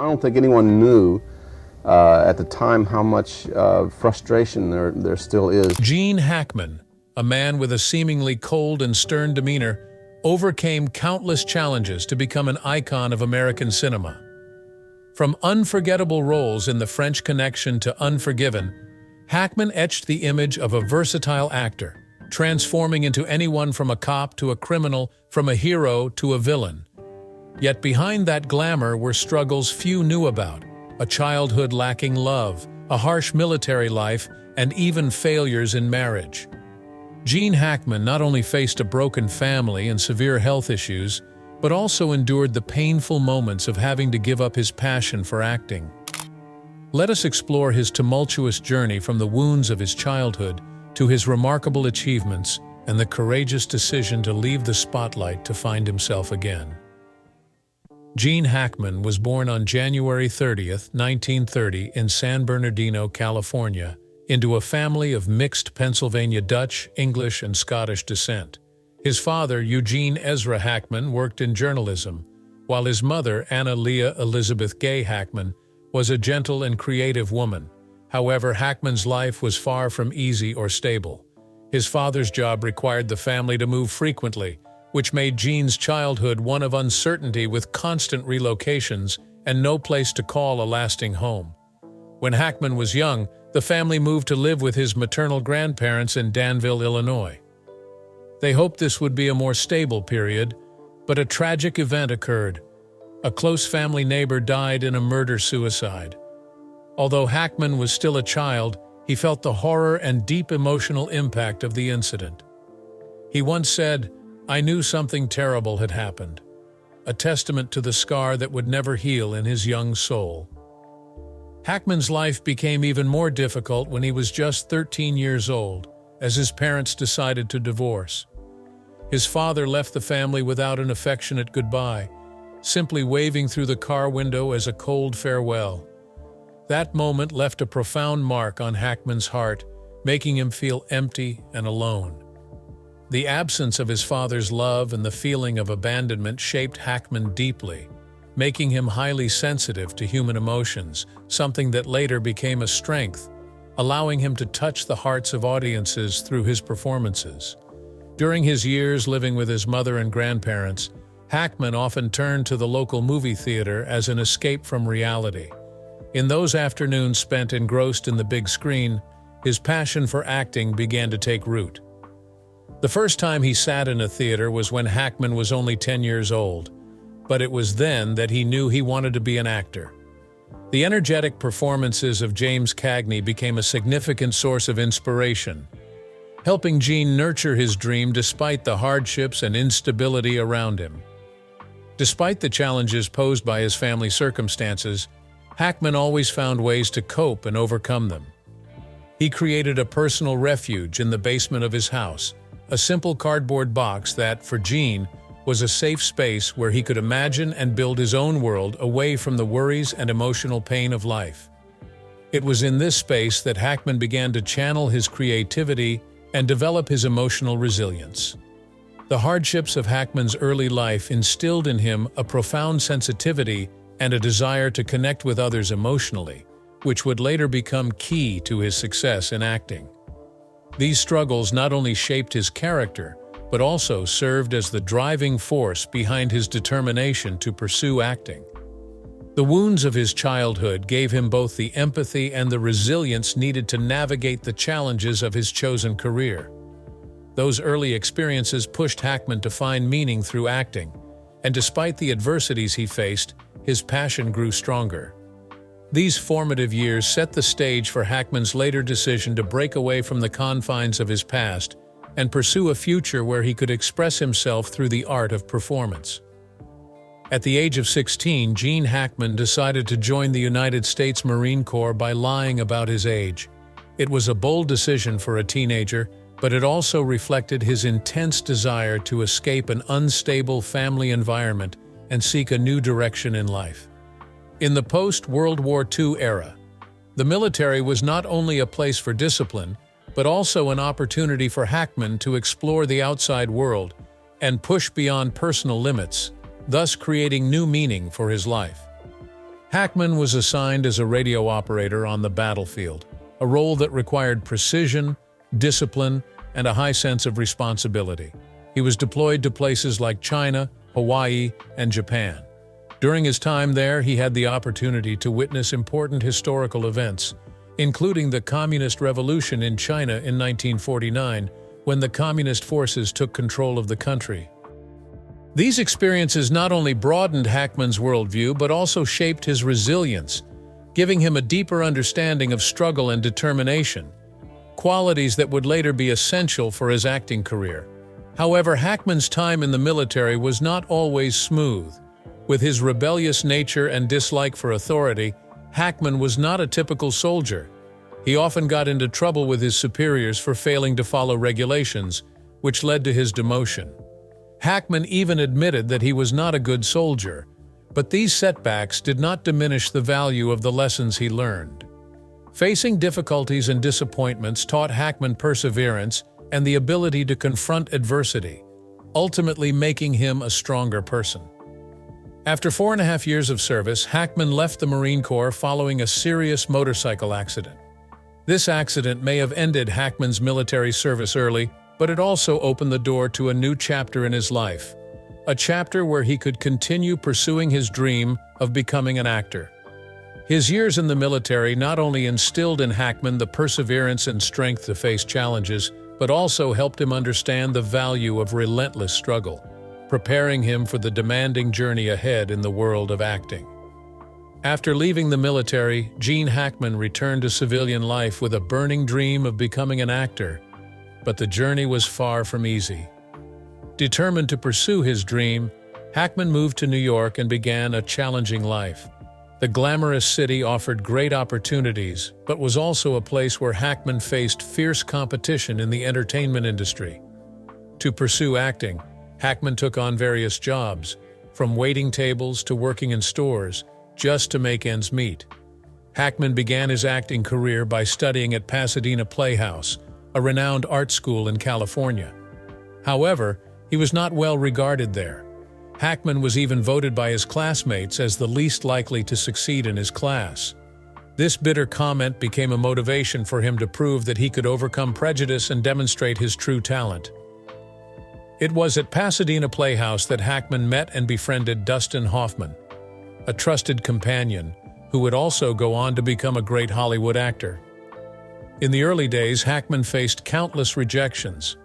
don't think anyone knew at the time how much frustration there still is. Gene Hackman, a man with a seemingly cold and stern demeanor, overcame countless challenges to become an icon of American cinema. From unforgettable roles in The French Connection to Unforgiven, Hackman etched the image of a versatile actor, transforming into anyone from a cop to a criminal, from a hero to a villain. Yet behind that glamour were struggles few knew about, a childhood lacking love, a harsh military life, and even failures in marriage. Gene Hackman not only faced a broken family and severe health issues, but also endured the painful moments of having to give up his passion for acting. Let us explore his tumultuous journey from the wounds of his childhood to his remarkable achievements and the courageous decision to leave the spotlight to find himself again. Gene Hackman was born on January 30th, 1930 in San Bernardino, California, into a family of mixed Pennsylvania Dutch, English, and Scottish descent. His father, Eugene Ezra Hackman, worked in journalism, while his mother, Anna Leah Elizabeth Gay Hackman, was a gentle and creative woman. However, Hackman's life was far from easy or stable. His father's job required the family to move frequently, which made Gene's childhood one of uncertainty with constant relocations and no place to call a lasting home. When Hackman was young, the family moved to live with his maternal grandparents in Danville, Illinois. They hoped this would be a more stable period, but a tragic event occurred. A close family neighbor died in a murder-suicide. Although Hackman was still a child, he felt the horror and deep emotional impact of the incident. He once said, "I knew something terrible had happened," a testament to the scar that would never heal in his young soul. Hackman's life became even more difficult when he was just 13 years old, as his parents decided to divorce. His father left the family without an affectionate goodbye, simply waving through the car window as a cold farewell. That moment left a profound mark on Hackman's heart, making him feel empty and alone. The absence of his father's love and the feeling of abandonment shaped Hackman deeply, making him highly sensitive to human emotions, something that later became a strength, allowing him to touch the hearts of audiences through his performances. During his years living with his mother and grandparents, Hackman often turned to the local movie theater as an escape from reality. In those afternoons spent engrossed in the big screen, his passion for acting began to take root. The first time he sat in a theater was when Hackman was only 10 years old, but it was then that he knew he wanted to be an actor. The energetic performances of James Cagney became a significant source of inspiration, helping Gene nurture his dream despite the hardships and instability around him. Despite the challenges posed by his family circumstances, Hackman always found ways to cope and overcome them. He created a personal refuge in the basement of his house, a simple cardboard box that, for Gene, was a safe space where he could imagine and build his own world away from the worries and emotional pain of life. It was in this space that Hackman began to channel his creativity and develop his emotional resilience. The hardships of Hackman's early life instilled in him a profound sensitivity and a desire to connect with others emotionally, which would later become key to his success in acting. These struggles not only shaped his character, but also served as the driving force behind his determination to pursue acting. The wounds of his childhood gave him both the empathy and the resilience needed to navigate the challenges of his chosen career. Those early experiences pushed Hackman to find meaning through acting, and despite the adversities he faced, his passion grew stronger. These formative years set the stage for Hackman's later decision to break away from the confines of his past and pursue a future where he could express himself through the art of performance. At the age of 16, Gene Hackman decided to join the United States Marine Corps by lying about his age. It was a bold decision for a teenager, but it also reflected his intense desire to escape an unstable family environment and seek a new direction in life. In the post-World War II era, the military was not only a place for discipline, but also an opportunity for Hackman to explore the outside world and push beyond personal limits, thus creating new meaning for his life. Hackman was assigned as a radio operator on the battlefield, a role that required precision, discipline, and a high sense of responsibility. He was deployed to places like China, Hawaii, and Japan. During his time there, he had the opportunity to witness important historical events, including the Communist Revolution in China in 1949, when the Communist forces took control of the country. These experiences not only broadened Hackman's worldview but also shaped his resilience, giving him a deeper understanding of struggle and determination, qualities that would later be essential for his acting career. However, Hackman's time in the military was not always smooth. With his rebellious nature and dislike for authority, Hackman was not a typical soldier. He often got into trouble with his superiors for failing to follow regulations, which led to his demotion. Hackman even admitted that he was not a good soldier, but these setbacks did not diminish the value of the lessons he learned. Facing difficulties and disappointments taught Hackman perseverance and the ability to confront adversity, ultimately making him a stronger person. After 4.5 years of service, Hackman left the Marine Corps following a serious motorcycle accident. This accident may have ended Hackman's military service early, but it also opened the door to a new chapter in his life, a chapter where he could continue pursuing his dream of becoming an actor. His years in the military not only instilled in Hackman the perseverance and strength to face challenges, but also helped him understand the value of relentless struggle, preparing him for the demanding journey ahead in the world of acting. After leaving the military, Gene Hackman returned to civilian life with a burning dream of becoming an actor, but the journey was far from easy. Determined to pursue his dream, Hackman moved to New York and began a challenging life. The glamorous city offered great opportunities, but was also a place where Hackman faced fierce competition in the entertainment industry. To pursue acting, Hackman took on various jobs, from waiting tables to working in stores, just to make ends meet. Hackman began his acting career by studying at Pasadena Playhouse, a renowned art school in California. However, he was not well regarded there. Hackman was even voted by his classmates as the least likely to succeed in his class. This bitter comment became a motivation for him to prove that he could overcome prejudice and demonstrate his true talent. It was at Pasadena Playhouse that Hackman met and befriended Dustin Hoffman, a trusted companion who would also go on to become a great Hollywood actor. In the early days, Hackman faced countless rejections.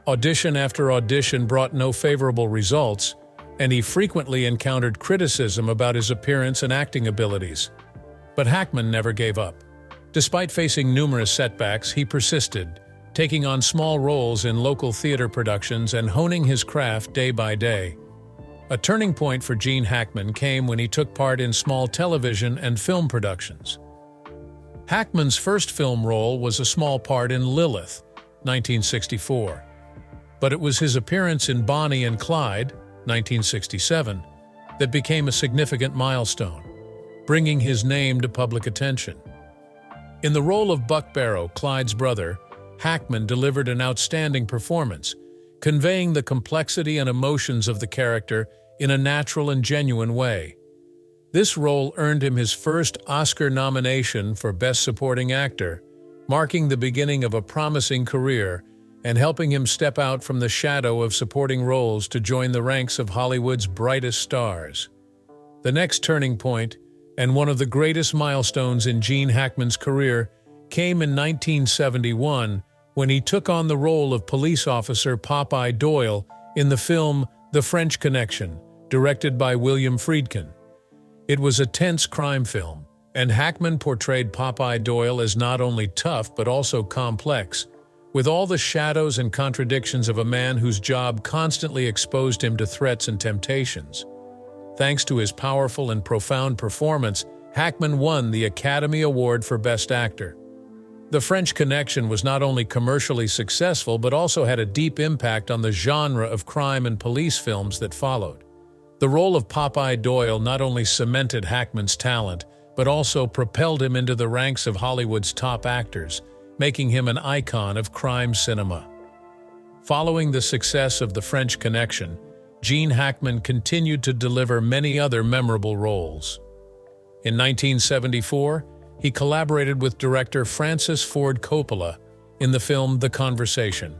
Audition after audition brought no favorable results, and he frequently encountered criticism about his appearance and acting abilities. But Hackman never gave up. Despite facing numerous setbacks, he persisted, taking on small roles in local theater productions and honing his craft day by day. A turning point for Gene Hackman came when he took part in small television and film productions. Hackman's first film role was a small part in Lilith, 1964. But it was his appearance in Bonnie and Clyde, 1967, that became a significant milestone, bringing his name to public attention. In the role of Buck Barrow, Clyde's brother, Hackman delivered an outstanding performance, conveying the complexity and emotions of the character in a natural and genuine way. This role earned him his first Oscar nomination for Best Supporting Actor, marking the beginning of a promising career and helping him step out from the shadow of supporting roles to join the ranks of Hollywood's brightest stars. The next turning point, and one of the greatest milestones in Gene Hackman's career, came in 1971 when he took on the role of police officer Popeye Doyle in the film The French Connection, directed by William Friedkin. It was a tense crime film, and Hackman portrayed Popeye Doyle as not only tough but also complex, with all the shadows and contradictions of a man whose job constantly exposed him to threats and temptations. Thanks to his powerful and profound performance, Hackman won the Academy Award for Best Actor. The French Connection was not only commercially successful but also had a deep impact on the genre of crime and police films that followed. The role of Popeye Doyle not only cemented Hackman's talent, but also propelled him into the ranks of Hollywood's top actors, making him an icon of crime cinema. Following the success of The French Connection, Gene Hackman continued to deliver many other memorable roles. In 1974, he collaborated with director Francis Ford Coppola in the film The Conversation.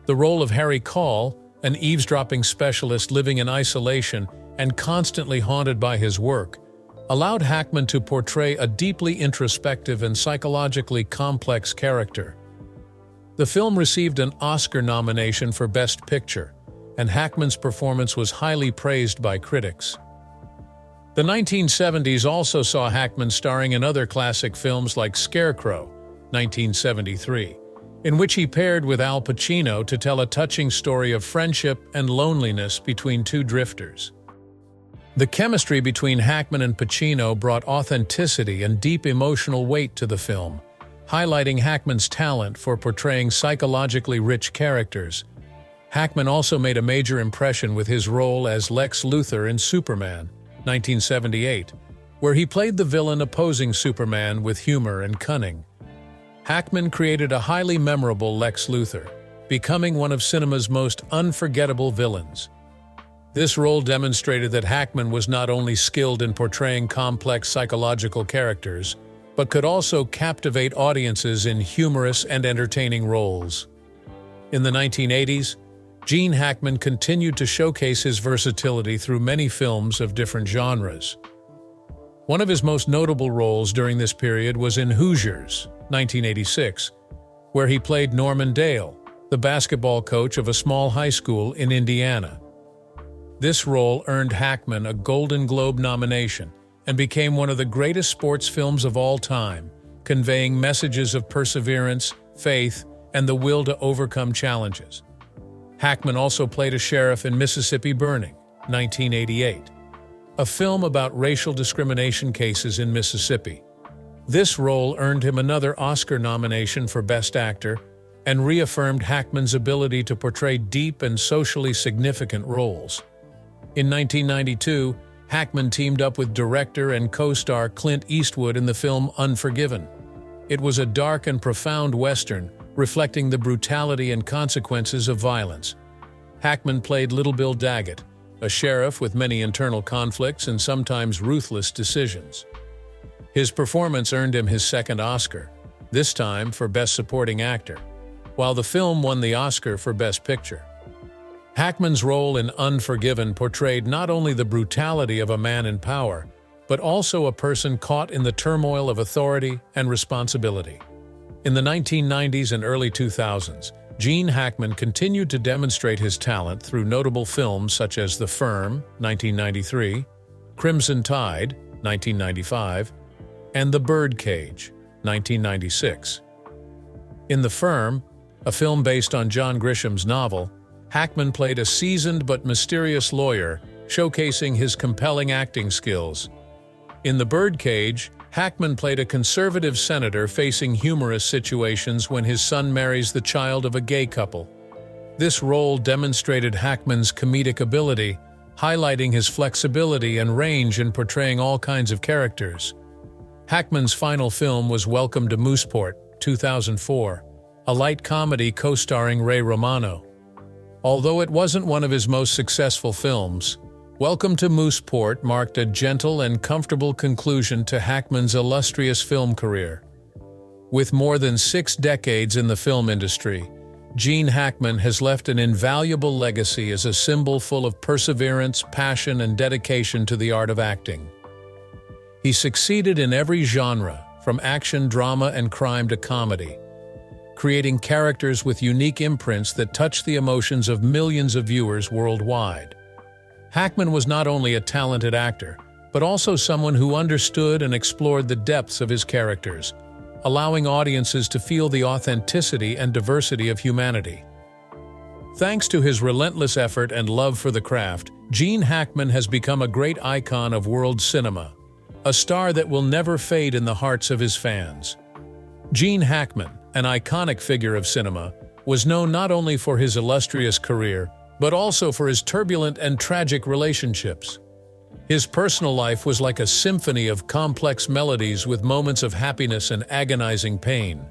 The role of Harry Call, an eavesdropping specialist living in isolation and constantly haunted by his work, allowed Hackman to portray a deeply introspective and psychologically complex character. The film received an Oscar nomination for Best Picture, and Hackman's performance was highly praised by critics. The 1970s also saw Hackman starring in other classic films like Scarecrow, 1973, in which he paired with Al Pacino to tell a touching story of friendship and loneliness between two drifters. The chemistry between Hackman and Pacino brought authenticity and deep emotional weight to the film, highlighting Hackman's talent for portraying psychologically rich characters. Hackman also made a major impression with his role as Lex Luthor in Superman, 1978, where he played the villain opposing Superman with humor and cunning. Hackman created a highly memorable Lex Luthor, becoming one of cinema's most unforgettable villains. This role demonstrated that Hackman was not only skilled in portraying complex psychological characters, but could also captivate audiences in humorous and entertaining roles. In the 1980s, Gene Hackman continued to showcase his versatility through many films of different genres. One of his most notable roles during this period was in Hoosiers, 1986, where he played Norman Dale, the basketball coach of a small high school in Indiana. This role earned Hackman a Golden Globe nomination and became one of the greatest sports films of all time, conveying messages of perseverance, faith, and the will to overcome challenges. Hackman also played a sheriff in Mississippi Burning, 1988, a film about racial discrimination cases in Mississippi. This role earned him another Oscar nomination for Best Actor and reaffirmed Hackman's ability to portray deep and socially significant roles. In 1992, Hackman teamed up with director and co-star Clint Eastwood in the film Unforgiven. It was a dark and profound Western, reflecting the brutality and consequences of violence. Hackman played Little Bill Daggett, a sheriff with many internal conflicts and sometimes ruthless decisions. His performance earned him his second Oscar, this time for Best Supporting Actor, while the film won the Oscar for Best Picture. Hackman's role in Unforgiven portrayed not only the brutality of a man in power, but also a person caught in the turmoil of authority and responsibility. In the 1990s and early 2000s, Gene Hackman continued to demonstrate his talent through notable films such as The Firm, 1993, Crimson Tide, 1995, and The Birdcage, 1996. In The Firm, a film based on John Grisham's novel, Hackman played a seasoned but mysterious lawyer, showcasing his compelling acting skills. In The Birdcage, Hackman played a conservative senator facing humorous situations when his son marries the child of a gay couple. This role demonstrated Hackman's comedic ability, highlighting his flexibility and range in portraying all kinds of characters. Hackman's final film was Welcome to Mooseport, 2004, a light comedy co-starring Ray Romano. Although it wasn't one of his most successful films, Welcome to Mooseport marked a gentle and comfortable conclusion to Hackman's illustrious film career. With more than 6 decades in the film industry, Gene Hackman has left an invaluable legacy as a symbol full of perseverance, passion, and dedication to the art of acting. He succeeded in every genre, from action, drama, and crime to comedy, creating characters with unique imprints that touch the emotions of millions of viewers worldwide. Hackman was not only a talented actor, but also someone who understood and explored the depths of his characters, allowing audiences to feel the authenticity and diversity of humanity. Thanks to his relentless effort and love for the craft, Gene Hackman has become a great icon of world cinema, a star that will never fade in the hearts of his fans. Gene Hackman, an iconic figure of cinema, was known not only for his illustrious career, but also for his turbulent and tragic relationships. His personal life was like a symphony of complex melodies with moments of happiness and agonizing pain.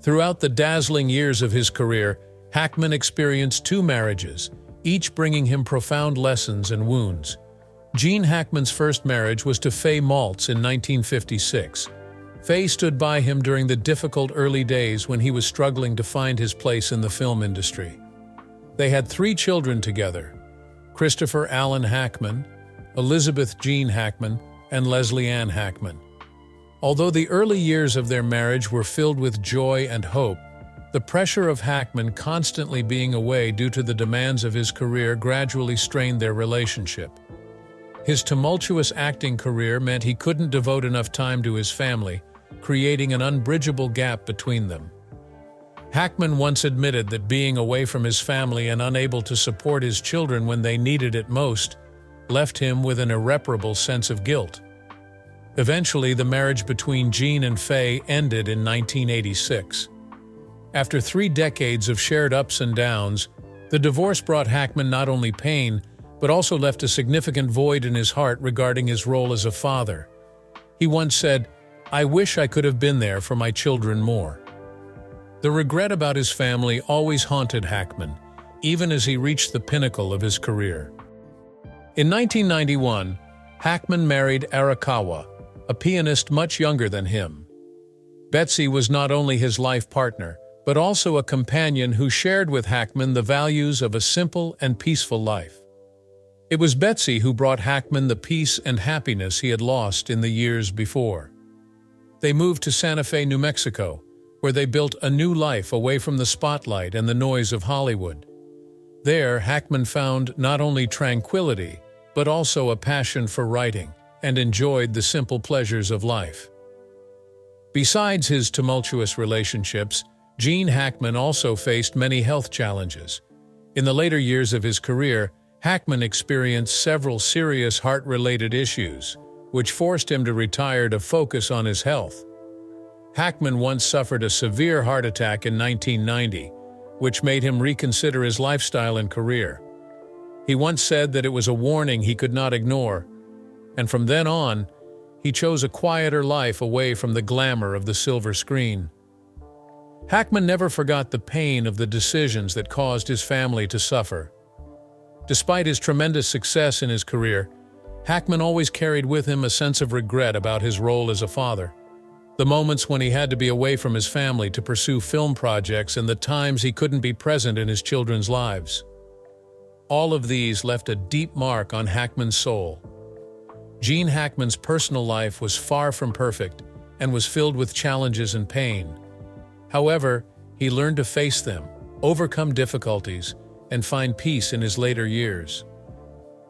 Throughout the dazzling years of his career, Hackman experienced 2 marriages, each bringing him profound lessons and wounds. Gene Hackman's first marriage was to Fay Maltz in 1956. Fay stood by him during the difficult early days when he was struggling to find his place in the film industry. They had 3 children together: Christopher Allen Hackman, Elizabeth Jean Hackman, and Leslie Ann Hackman. Although the early years of their marriage were filled with joy and hope, the pressure of Hackman constantly being away due to the demands of his career gradually strained their relationship. His tumultuous acting career meant he couldn't devote enough time to his family, creating an unbridgeable gap between them. Hackman once admitted that being away from his family and unable to support his children when they needed it most left him with an irreparable sense of guilt. Eventually, the marriage between Gene and Fay ended in 1986. After 3 decades of shared ups and downs, the divorce brought Hackman not only pain, but also left a significant void in his heart regarding his role as a father. He once said, "I wish I could have been there for my children more." The regret about his family always haunted Hackman, even as he reached the pinnacle of his career. In 1991, Hackman married Arakawa, a pianist much younger than him. Betsy was not only his life partner, but also a companion who shared with Hackman the values of a simple and peaceful life. It was Betsy who brought Hackman the peace and happiness he had lost in the years before. They moved to Santa Fe, New Mexico, where they built a new life away from the spotlight and the noise of Hollywood. There, Hackman found not only tranquility, but also a passion for writing, and enjoyed the simple pleasures of life. Besides his tumultuous relationships, Gene Hackman also faced many health challenges. In the later years of his career, Hackman experienced several serious heart-related issues, which forced him to retire to focus on his health. Hackman once suffered a severe heart attack in 1990, which made him reconsider his lifestyle and career. He once said that it was a warning he could not ignore, and from then on, he chose a quieter life away from the glamour of the silver screen. Hackman never forgot the pain of the decisions that caused his family to suffer. Despite his tremendous success in his career, Hackman always carried with him a sense of regret about his role as a father. The moments when he had to be away from his family to pursue film projects and the times he couldn't be present in his children's lives. All of these left a deep mark on Hackman's soul. Gene Hackman's personal life was far from perfect and was filled with challenges and pain. However, he learned to face them, overcome difficulties, and find peace in his later years.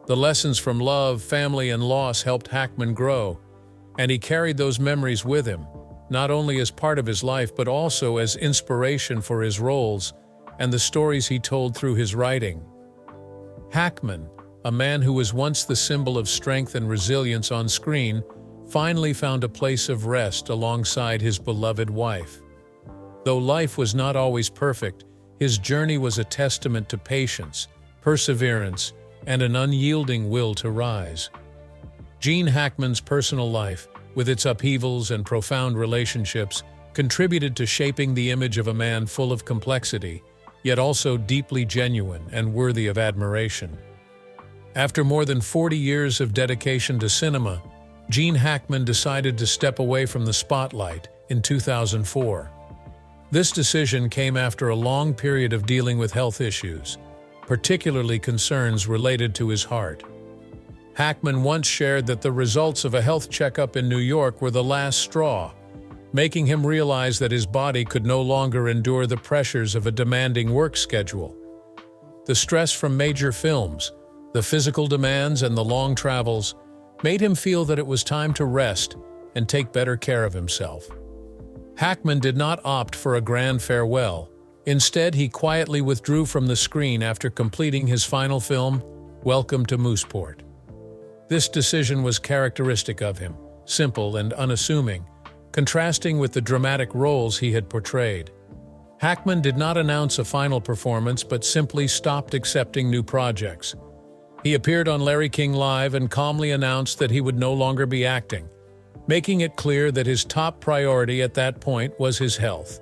The lessons from love, family, and loss helped Hackman grow, and he carried those memories with him, not only as part of his life but also as inspiration for his roles and the stories he told through his writing. Hackman, a man who was once the symbol of strength and resilience on screen, finally found a place of rest alongside his beloved wife. Though life was not always perfect, his journey was a testament to patience, perseverance, and an unyielding will to rise. Gene Hackman's personal life, with its upheavals and profound relationships, contributed to shaping the image of a man full of complexity, yet also deeply genuine and worthy of admiration. After more than 40 years of dedication to cinema, Gene Hackman decided to step away from the spotlight in 2004. This decision came after a long period of dealing with health issues, particularly concerns related to his heart. Hackman once shared that the results of a health checkup in New York were the last straw, making him realize that his body could no longer endure the pressures of a demanding work schedule. The stress from major films, the physical demands, and the long travels made him feel that it was time to rest and take better care of himself. Hackman did not opt for a grand farewell. Instead, he quietly withdrew from the screen after completing his final film, Welcome to Mooseport. This decision was characteristic of him, simple and unassuming, contrasting with the dramatic roles he had portrayed. Hackman did not announce a final performance but simply stopped accepting new projects. He appeared on Larry King Live and calmly announced that he would no longer be acting, making it clear that his top priority at that point was his health.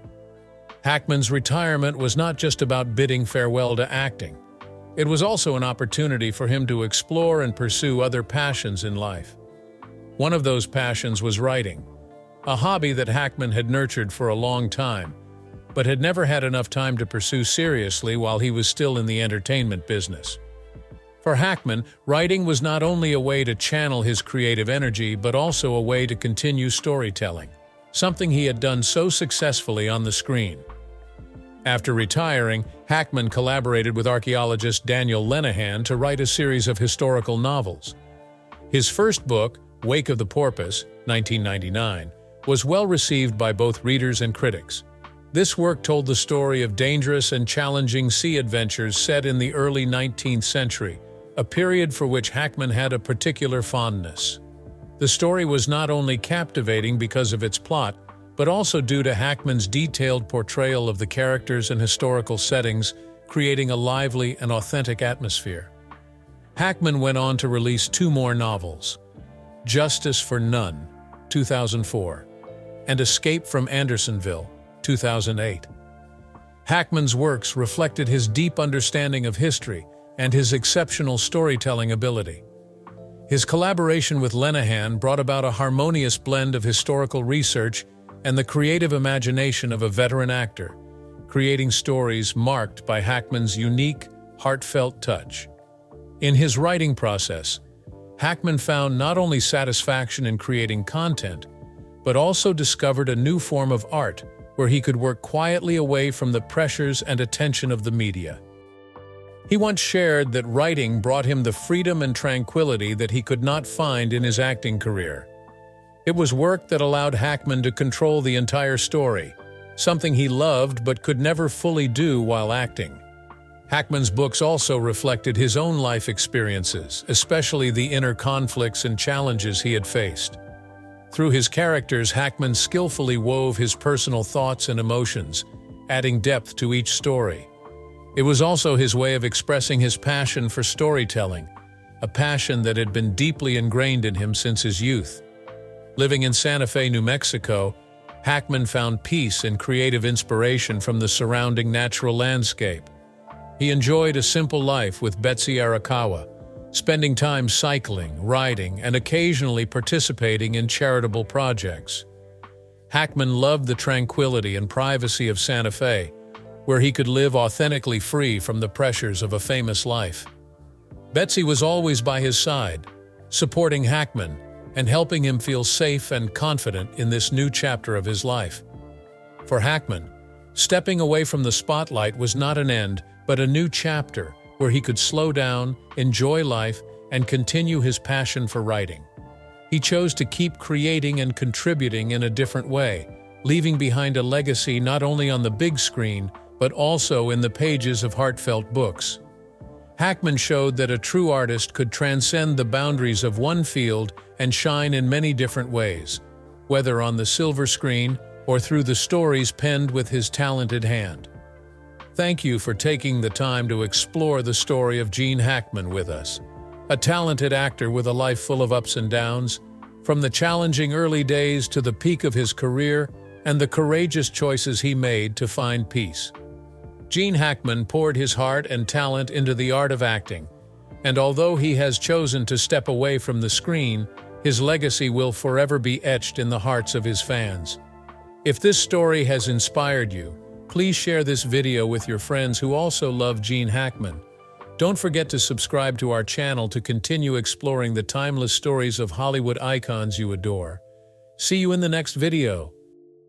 Hackman's retirement was not just about bidding farewell to acting. it was also an opportunity for him to explore and pursue other passions in life. One of those passions was writing, a hobby that Hackman had nurtured for a long time, but had never had enough time to pursue seriously while he was still in the entertainment business. For Hackman, writing was not only a way to channel his creative energy, but also a way to continue storytelling, something he had done so successfully on the screen. After retiring, Hackman collaborated with archaeologist Daniel Lenihan to write a series of historical novels. His first book, Wake of the Porpoise, 1999, was well received by both readers and critics. This work told the story of dangerous and challenging sea adventures set in the early 19th century, a period for which Hackman had a particular fondness. The story was not only captivating because of its plot, but also due to Hackman's detailed portrayal of the characters and historical settings, creating a lively and authentic atmosphere. Hackman went on to release 2 more novels, Justice for None, 2004, and Escape from Andersonville, 2008. Hackman's works reflected his deep understanding of history and his exceptional storytelling ability. His collaboration with Lenihan brought about a harmonious blend of historical research and the creative imagination of a veteran actor, creating stories marked by Hackman's unique, heartfelt touch. In his writing process, Hackman found not only satisfaction in creating content, but also discovered a new form of art where he could work quietly away from the pressures and attention of the media. He once shared that writing brought him the freedom and tranquility that he could not find in his acting career. It was work that allowed Hackman to control the entire story, something he loved but could never fully do while acting. Hackman's books also reflected his own life experiences, especially the inner conflicts and challenges he had faced. Through his characters, Hackman skillfully wove his personal thoughts and emotions, adding depth to each story. It was also his way of expressing his passion for storytelling, a passion that had been deeply ingrained in him since his youth. Living in Santa Fe, New Mexico, Hackman found peace and creative inspiration from the surrounding natural landscape. He enjoyed a simple life with Betsy Arakawa, spending time cycling, riding, and occasionally participating in charitable projects. Hackman loved the tranquility and privacy of Santa Fe, where he could live authentically free from the pressures of a famous life. Betsy was always by his side, supporting Hackman and helping him feel safe and confident in this new chapter of his life. For Hackman, stepping away from the spotlight was not an end, but a new chapter where he could slow down, enjoy life, and continue his passion for writing. He chose to keep creating and contributing in a different way, leaving behind a legacy not only on the big screen, but also in the pages of heartfelt books. Hackman showed that a true artist could transcend the boundaries of one field and shine in many different ways, whether on the silver screen or through the stories penned with his talented hand. Thank you for taking the time to explore the story of Gene Hackman with us, a talented actor with a life full of ups and downs, from the challenging early days to the peak of his career and the courageous choices he made to find peace. Gene Hackman poured his heart and talent into the art of acting, and although he has chosen to step away from the screen, his legacy will forever be etched in the hearts of his fans. If this story has inspired you, please share this video with your friends who also love Gene Hackman. Don't forget to subscribe to our channel to continue exploring the timeless stories of Hollywood icons you adore. See you in the next video.